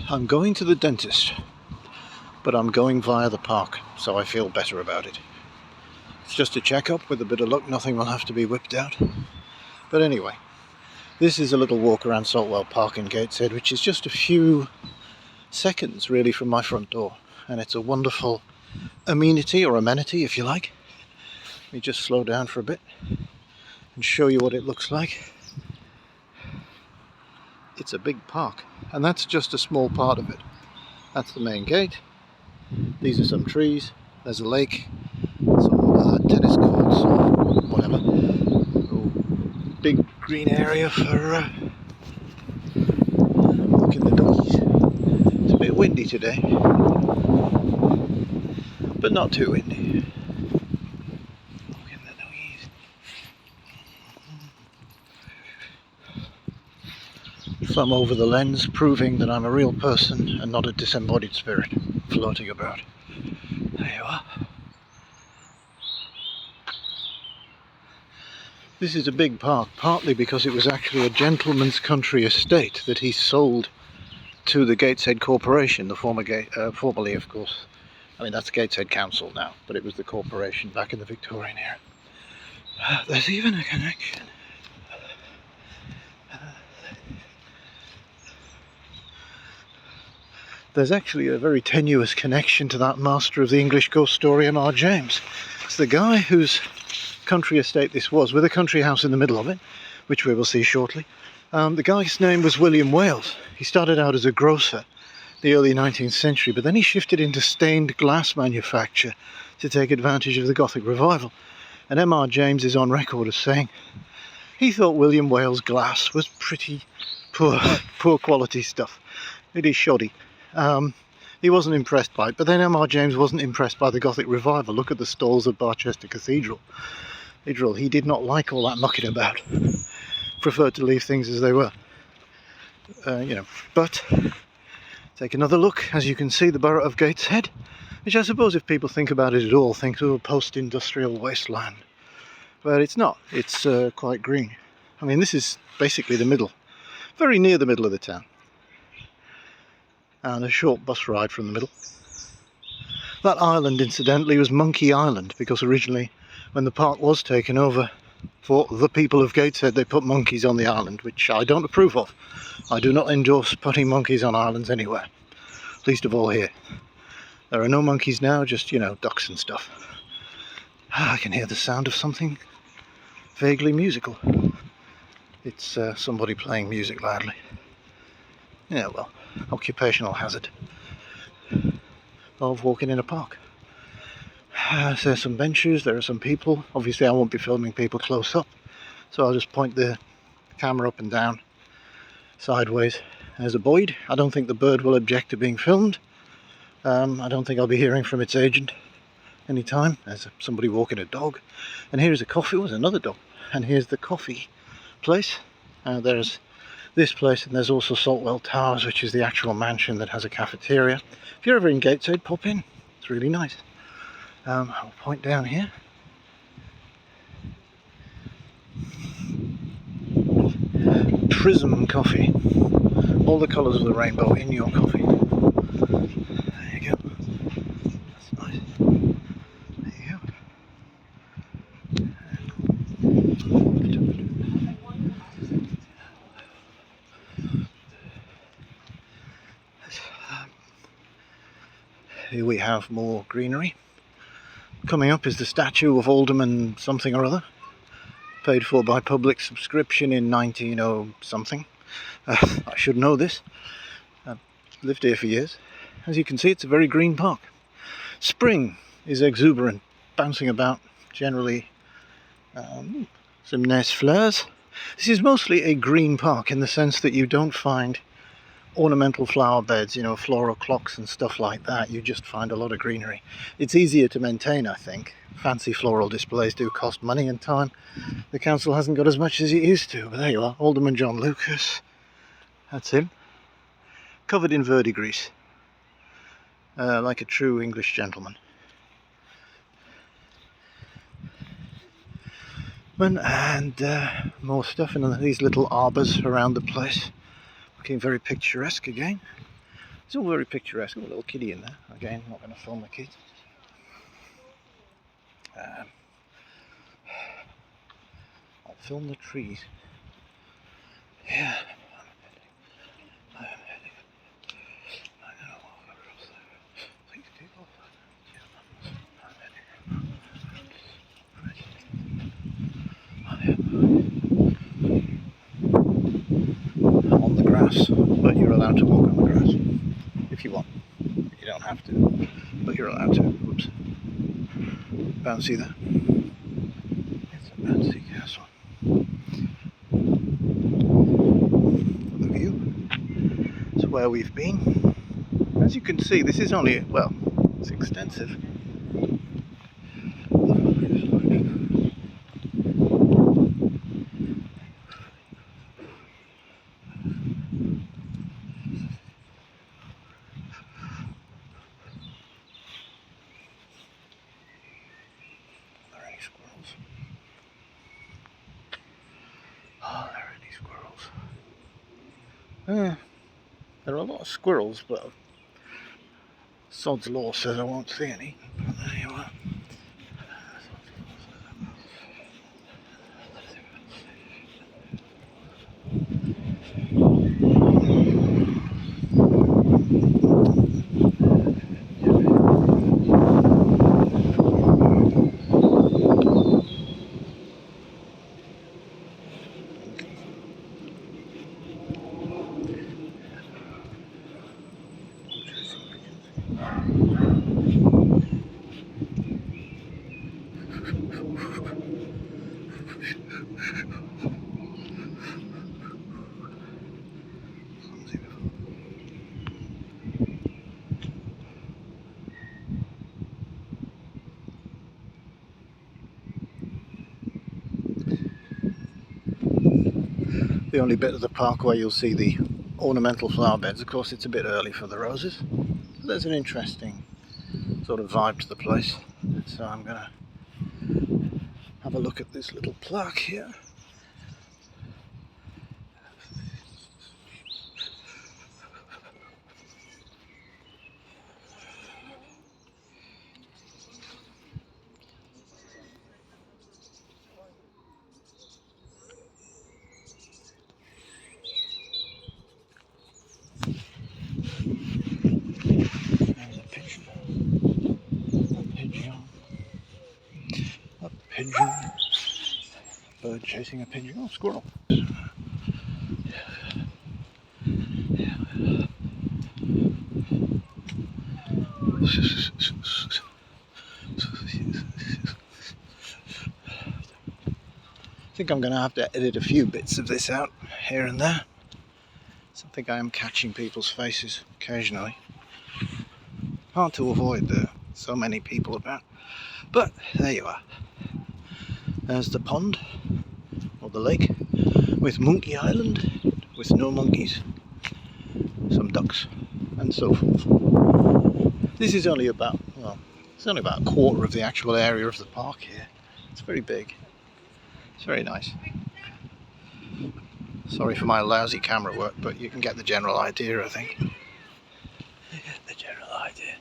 I'm going to the dentist, but I'm going via the park, so I feel better about it. It's just a checkup. With a bit of luck, nothing will have to be whipped out. But anyway, this is a little walk around Saltwell Park in Gateshead, which is just a few seconds really from my front door, and it's a wonderful amenity, or amenity if you like. Let me just slow down for a bit and show you what it looks like. It's a big park, and that's just a small part of it. That's the main gate. These are some trees. There's a lake, some tennis courts or whatever. Oh, big green area for walking the doggies. It's a bit windy today, but not too windy. Walking the doggies. Thumb over the lens, proving that I'm a real person and not a disembodied spirit floating about. There you are. This is a big park, partly because it was actually a gentleman's country estate that he sold to the Gateshead Corporation, the formerly, of course. I mean, that's Gateshead Council now, but it was the corporation back in the Victorian era. There's even a connection. There's actually a very tenuous connection to that master of the English ghost story, M.R. James. It's the guy whose country estate this was, with a country house in the middle of it, which we will see shortly. The guy's name was William Wales. He started out as a grocer the early 19th century, but then he shifted into stained glass manufacture to take advantage of the Gothic revival. And M.R. James is on record as saying he thought William Wales glass was pretty poor quality stuff. It is shoddy. He wasn't impressed by it, but then M.R. James wasn't impressed by the Gothic revival. Look at the stalls of Barchester Cathedral. He did not like all that mucking about. Preferred to leave things as they were. But take another look. As you can see, the borough of Gateshead, which I suppose if people think about it at all, think of a post-industrial wasteland. But it's not. It's quite green. I mean, this is basically the middle, very near the middle of the town. And a short bus ride from the middle. That island, incidentally, was Monkey Island, because originally, when the park was taken over for the people of Gateshead, they put monkeys on the island, which I don't approve of. I do not endorse putting monkeys on islands anywhere, least of all here. There are no monkeys now, just, ducks and stuff. I can hear the sound of something vaguely musical. It's somebody playing music loudly. Yeah, well, occupational hazard of walking in a park. So there's some benches, there are some people. Obviously I won't be filming people close up, so I'll just point the camera up and down, sideways. There's a Boyd. I don't think the bird will object to being filmed. I don't think I'll be hearing from its agent anytime. There's somebody walking a dog. And here's a coffee, there's another dog. And here's the coffee place. There's this place, and there's also Saltwell Towers, which is the actual mansion that has a cafeteria. If you're ever in Gateshead, pop in. It's really nice. I'll point down here. Prism coffee. All the colours of the rainbow in your coffee. There you go. That's nice. There you go. Here we have more greenery. Coming up is the statue of Alderman something or other, paid for by public subscription in 1900 something. I should know this. I've lived here for years. As you can see, it's a very green park. Spring is exuberant, bouncing about, generally some nice flowers. This is mostly a green park in the sense that you don't find ornamental flower beds, floral clocks and stuff like that. You just find a lot of greenery. It's easier to maintain, I think. Fancy floral displays do cost money and time. The council hasn't got as much as it used to, but there you are, Alderman John Lucas. That's him. Covered in verdigris. Like a true English gentleman. And more stuff in these little arbours around the place. Looking very picturesque again. It's all very picturesque. Got a little kiddie in there. Again, not going to film the kids. I'll film the trees. Yeah. I'm heading. I'm going to walk across there. Please keep off. I'm on the grass, but you're allowed to walk on the grass if you want. You don't have to, but you're allowed to. Oops. Bouncy there. It's a bouncy castle. The view. It's where we've been. As you can see, this is only, well, it's extensive. Oh, there are any squirrels. There are a lot of squirrels, but sod's law says I won't see any. But there you are. The only bit of the park where you'll see the ornamental flower beds. Of course, it's a bit early for the roses. But there's an interesting sort of vibe to the place. So I'm going to have a look at this little plaque here. There's a pigeon. A pigeon. Bird chasing a pigeon. Oh, squirrel. I think I'm going to have to edit a few bits of this out here and there. I think I am catching people's faces occasionally. Hard to avoid, there are so many people about. But there you are. There's the pond, or the lake, with Monkey Island, with no monkeys, some ducks, and so forth. This is only about, well, it's only about a quarter of the actual area of the park here. It's very big. It's very nice. Sorry for my lousy camera work, but you can get the general idea, I think. You get the general idea.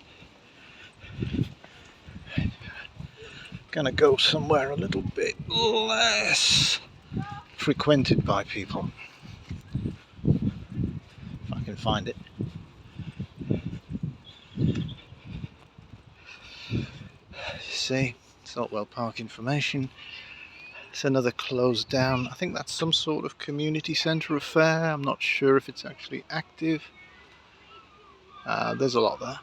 Gonna go somewhere a little bit less frequented by people, if I can find it. You see, Saltwell Park information. It's another closed down. I think that's some sort of community centre affair. I'm not sure if it's actually active. There's a lot there.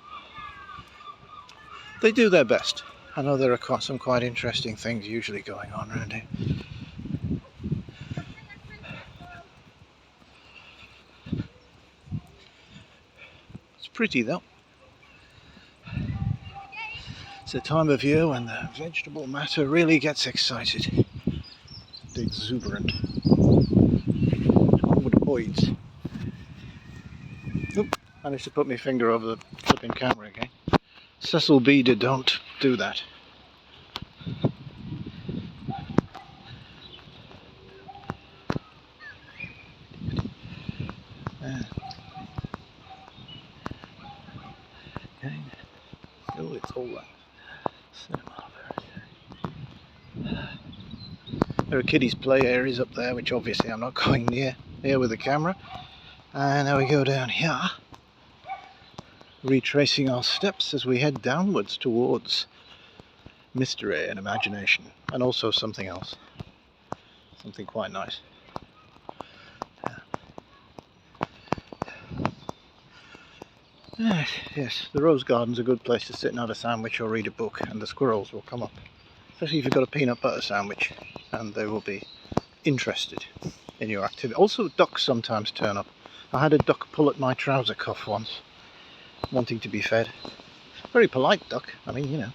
They do their best. I know there are some quite interesting things usually going on around here. It's pretty though. It's a time of year when the vegetable matter really gets excited. And exuberant. Over the boys. Oop, managed to put my finger over the flipping camera again. Cecil Beader, don't do that. all that. Cinema. There are kiddies' play areas up there, which obviously I'm not going near here with the camera. And now we go down here, retracing our steps as we head downwards towards mystery and imagination, and also something else, something quite nice. Yes, the rose garden's a good place to sit and have a sandwich or read a book, and the squirrels will come up, especially if you've got a peanut butter sandwich, and they will be interested in your activity. Also, ducks sometimes turn up. I had a duck pull at my trouser cuff once, wanting to be fed. Very polite duck, I mean, you know,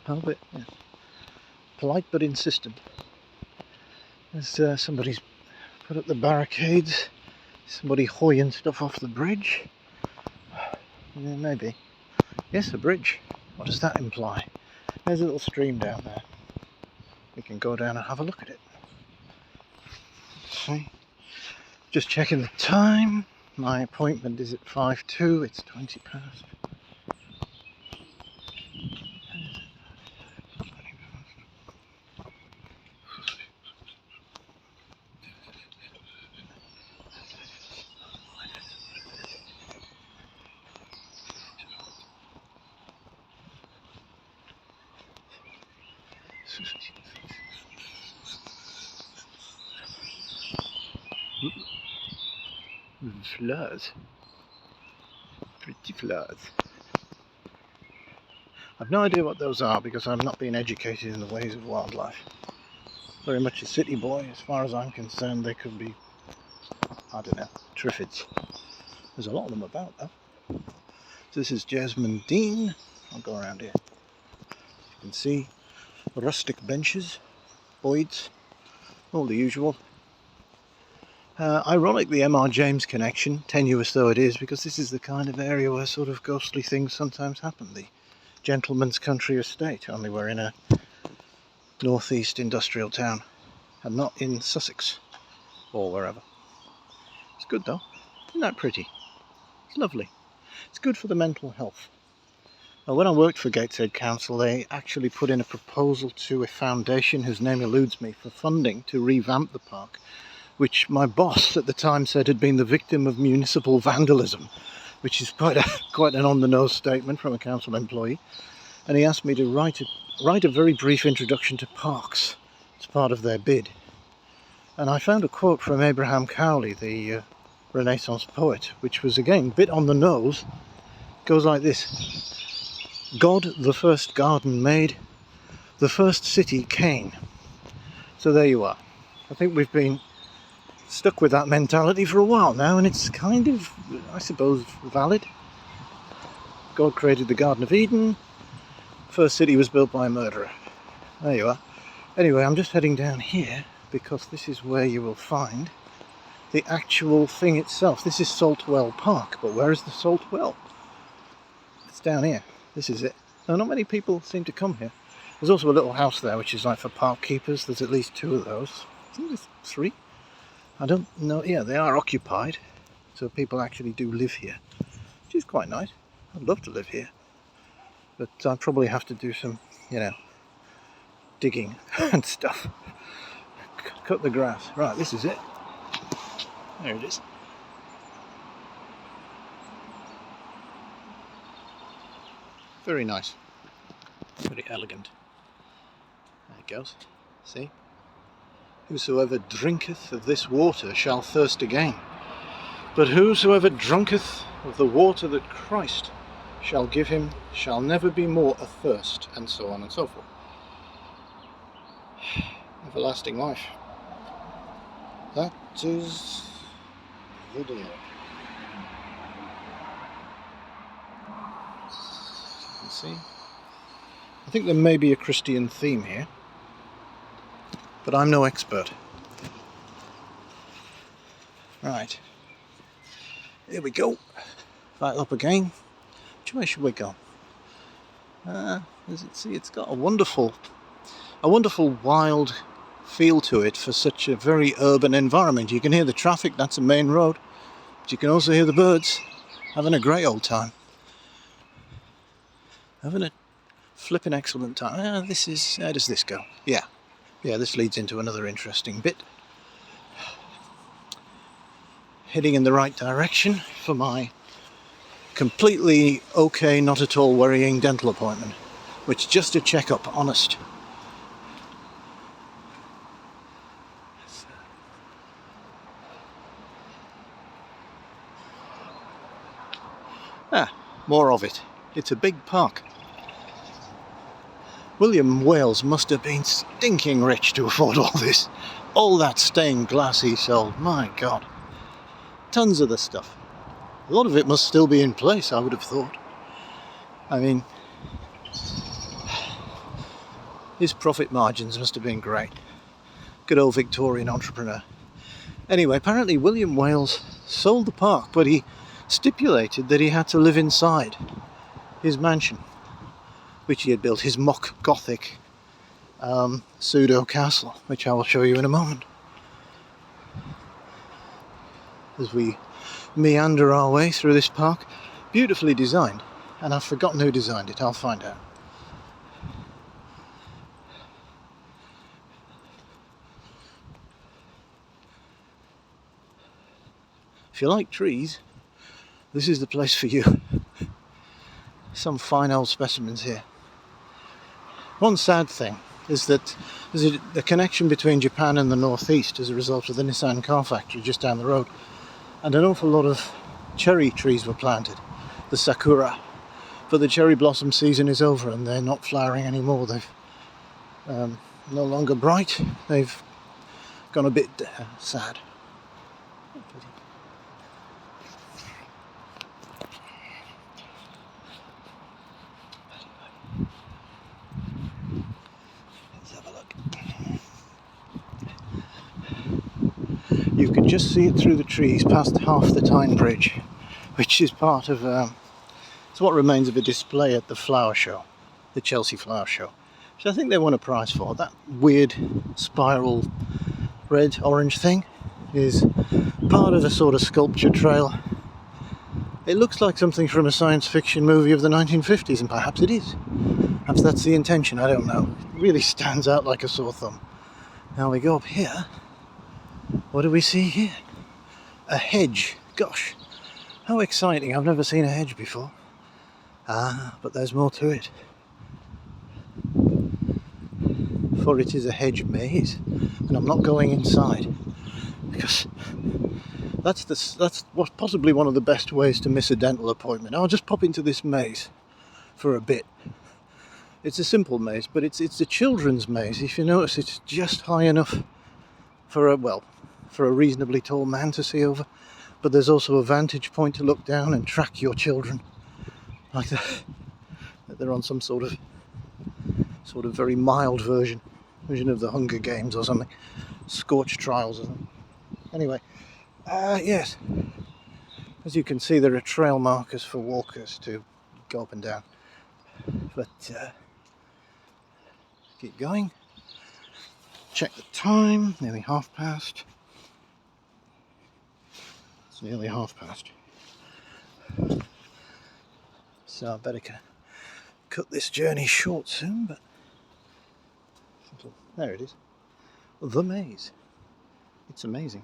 a little bit, yeah. Polite but insistent. There's somebody's put up the barricades, somebody hoying stuff off the bridge. Yeah, maybe. Yes, a bridge. What does that imply? There's a little stream down there. We can go down and have a look at it. See? Just checking the time. My appointment is at 5:02. It's 20 past. Flowers. Pretty flowers. I've no idea what those are because I've not been educated in the ways of wildlife. Very much a city boy. As far as I'm concerned, they could be, I don't know, triffids. There's a lot of them about though. So this is Jasmine Dean. I'll go around here. You can see rustic benches, boyds, all the usual. Ironic the M.R. James connection, tenuous though it is, because this is the kind of area where sort of ghostly things sometimes happen. The gentleman's country estate, only we're in a northeast industrial town and not in Sussex or wherever. It's good though, isn't that pretty? It's lovely. It's good for the mental health. Well, when I worked for Gateshead Council, they actually put in a proposal to a foundation whose name eludes me for funding to revamp the park, which my boss at the time said had been the victim of municipal vandalism, which is quite an on-the-nose statement from a council employee. And he asked me to write a very brief introduction to parks as part of their bid. And I found a quote from Abraham Cowley, the Renaissance poet, which was again a bit on the nose. It goes like this: God the first garden made, the first city Cain. So there you are. I think we've been stuck with that mentality for a while now, and it's kind of, I suppose, valid. God created the Garden of Eden. First city was built by a murderer. There you are. Anyway, I'm just heading down here because this is where you will find the actual thing itself. This is Saltwell Park, but where is the Saltwell? It's down here. This is it. Now, not many people seem to come here. There's also a little house there which is like for park keepers. There's at least 2 of those. I think there's 3. I don't know. Yeah, they are occupied, so people actually do live here, which is quite nice. I'd love to live here, but I probably have to do some, you know, digging and stuff. Cut the grass. Right, this is it. There it is. Very nice. Very elegant. There it goes. See? Whosoever drinketh of this water shall thirst again. But whosoever drunketh of the water that Christ shall give him shall never be more athirst, and so on and so forth. Everlasting life. That is the deal. As you can see, I think there may be a Christian theme here, but I'm no expert. Right, here we go. Right up again. Which way should we go? As it see, it's got a wonderful wild feel to it for such a very urban environment. You can hear the traffic, that's a main road, but you can also hear the birds having a great old time. Having a flippin' excellent time. How does this go? Yeah, this leads into another interesting bit. Heading in the right direction for my completely okay, not at all worrying dental appointment, which is just a checkup, honest. More of it. It's a big park. William Wales must have been stinking rich to afford all this. All that stained glass he sold, my God. Tons of the stuff. A lot of it must still be in place, I would have thought. I mean, his profit margins must have been great. Good old Victorian entrepreneur. Anyway, apparently William Wales sold the park, but he stipulated that he had to live inside his mansion, which he had built, his mock Gothic pseudo castle, which I will show you in a moment. As we meander our way through this park, beautifully designed, and I've forgotten who designed it. I'll find out. If you like trees, this is the place for you. Some fine old specimens here. One sad thing is that there's a connection between Japan and the northeast as a result of the Nissan car factory just down the road, and an awful lot of cherry trees were planted, the sakura, but the cherry blossom season is over and they're not flowering anymore. They've no longer bright. They've gone a bit sad. Let's have a look. You could just see it through the trees past half the Tyne Bridge, which is part of it's what remains of a display at the flower show, the Chelsea Flower Show, which I think they won a prize for. That weird spiral red orange thing is part of a sort of sculpture trail. It looks like something from a science fiction movie of the 1950s, and perhaps it is. Perhaps that's the intention, I don't know. It really stands out like a sore thumb. Now we go up here. What do we see here? A hedge. Gosh, how exciting. I've never seen a hedge before. But there's more to it. For it is a hedge maze, and I'm not going inside, because that's what possibly one of the best ways to miss a dental appointment. I'll just pop into this maze for a bit. It's a simple maze, but it's a children's maze. If you notice, it's just high enough for a reasonably tall man to see over, but there's also a vantage point to look down and track your children, like that. They're on some sort of very mild version of the Hunger Games or something, Scorch Trials or something. Anyway, yes, as you can see, there are trail markers for walkers to go up and down, but keep going. Check the time, nearly past. It's nearly past. So I better cut this journey short soon, but there it is. The maze. It's amazing.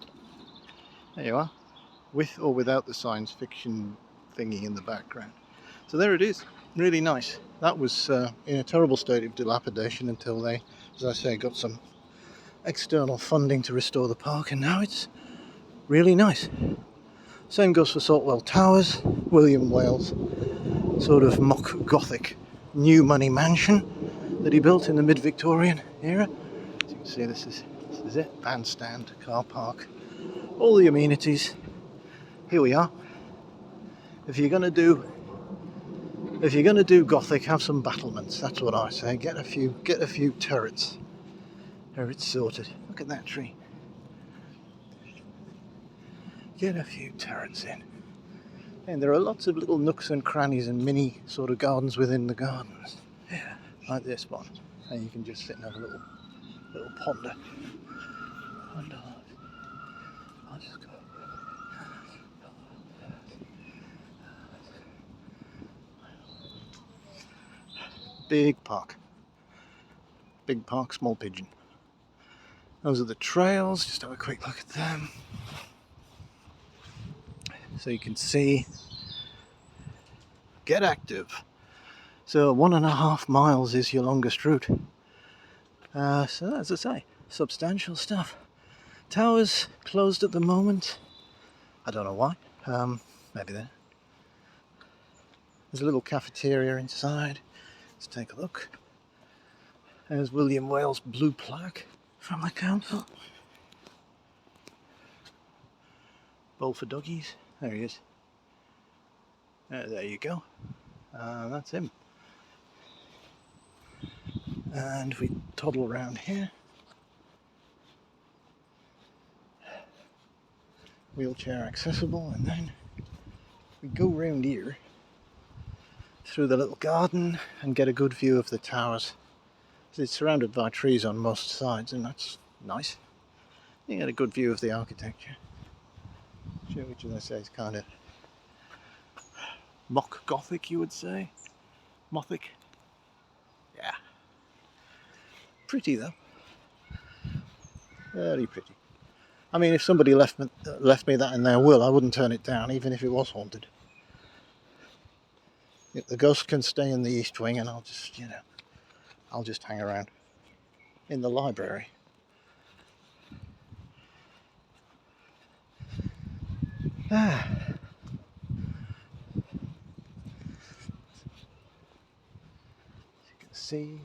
There you are. With or without the science fiction thingy in the background. So there it is. Really nice. That was in a terrible state of dilapidation until they, as I say, got some external funding to restore the park, and now it's really nice. Same goes for Saltwell Towers, William Wales sort of mock Gothic new money mansion that he built in the mid-Victorian era. As you can see, this is it. Bandstand, car park, all the amenities. Here we are. If you're gonna do Gothic, have some battlements. That's what I say. Get a few turrets. Turrets sorted. Look at that tree. Get a few turrets in. And there are lots of little nooks and crannies and mini sort of gardens within the gardens. Yeah, like this one. And you can just sit and have a little ponder. I'll just go. Big park. Big park, small pigeon. Those are the trails, just have a quick look at them. So you can see, get active. So 1.5 miles is your longest route. So as I say, substantial stuff. Towers closed at the moment. I don't know why. Maybe there. There's a little cafeteria inside. Let's take a look. There's William Wales' blue plaque from the council. Bowl for doggies. There he is. There you go. That's him. And we toddle around here. Wheelchair accessible, and then we go round here through the little garden and get a good view of the towers. So it's surrounded by trees on most sides, and that's nice. You get a good view of the architecture, which, as I say, is kind of mock Gothic, you would say. Mothic. Yeah. Pretty though. Very pretty. I mean, if somebody left me that in their will, I wouldn't turn it down, even if it was haunted. The ghost can stay in the East Wing, and I'll just hang around in the library. Ah. As you can see,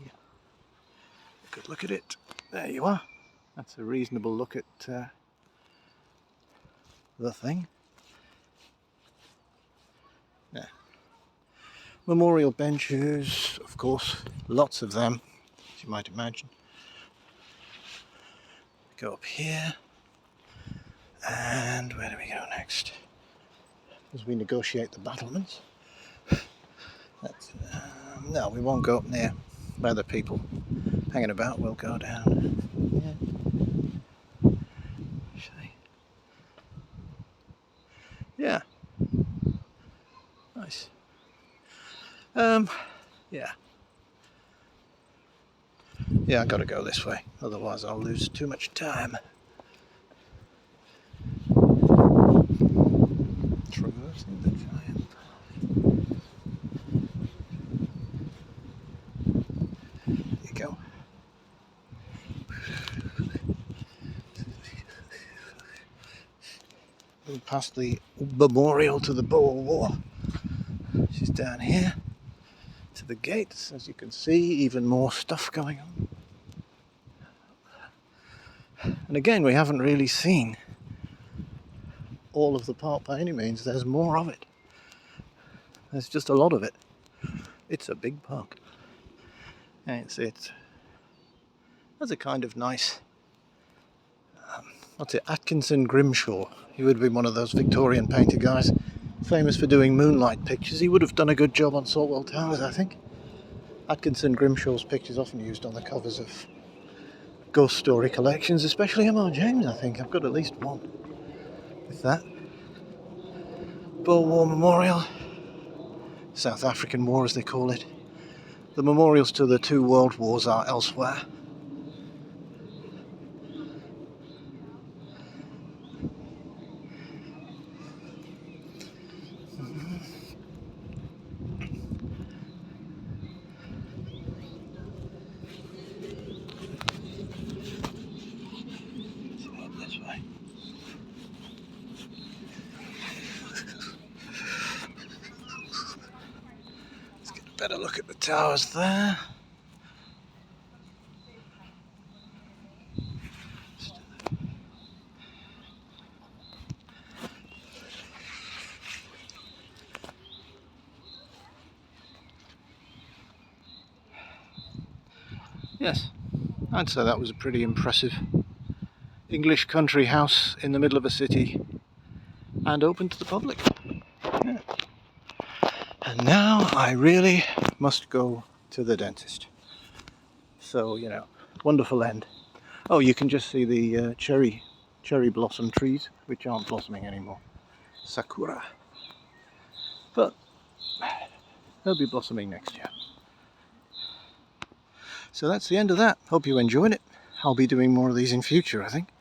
a good look at it. There you are. That's a reasonable look at the thing. Yeah. Memorial benches, of course, lots of them, as you might imagine. Go up here, and where do we go next? As we negotiate the battlements. No, we won't go up near where the people hanging about. We'll go down. Yeah. Nice. Yeah. Yeah, I gotta go this way, otherwise I'll lose too much time. Traversing the giant path. There you go. We'll pass the memorial to the Boer War. She's down here to the gates, as you can see, even more stuff going on. And again, we haven't really seen all of the park by any means. There's more of it. There's just a lot of it. It's a big park. And that's a kind of nice, what's it, Atkinson Grimshaw. He would have been one of those Victorian painter guys, famous for doing moonlight pictures. He would have done a good job on Saltwell Towers, I think. Atkinson Grimshaw's pictures often used on the covers of ghost story collections, especially M.R. James, I think. I've got at least one with that. Boer War Memorial, South African War as they call it. The memorials to the 2 world wars are elsewhere. This way. Let's get a better look at the towers there. Yes, I'd say that was a pretty impressive English country house in the middle of a city and open to the public. Yeah. And now I really must go to the dentist. So, wonderful end. Oh, you can just see the cherry blossom trees, which aren't blossoming anymore. Sakura. But they'll be blossoming next year. So that's the end of that. Hope you enjoyed it. I'll be doing more of these in future, I think.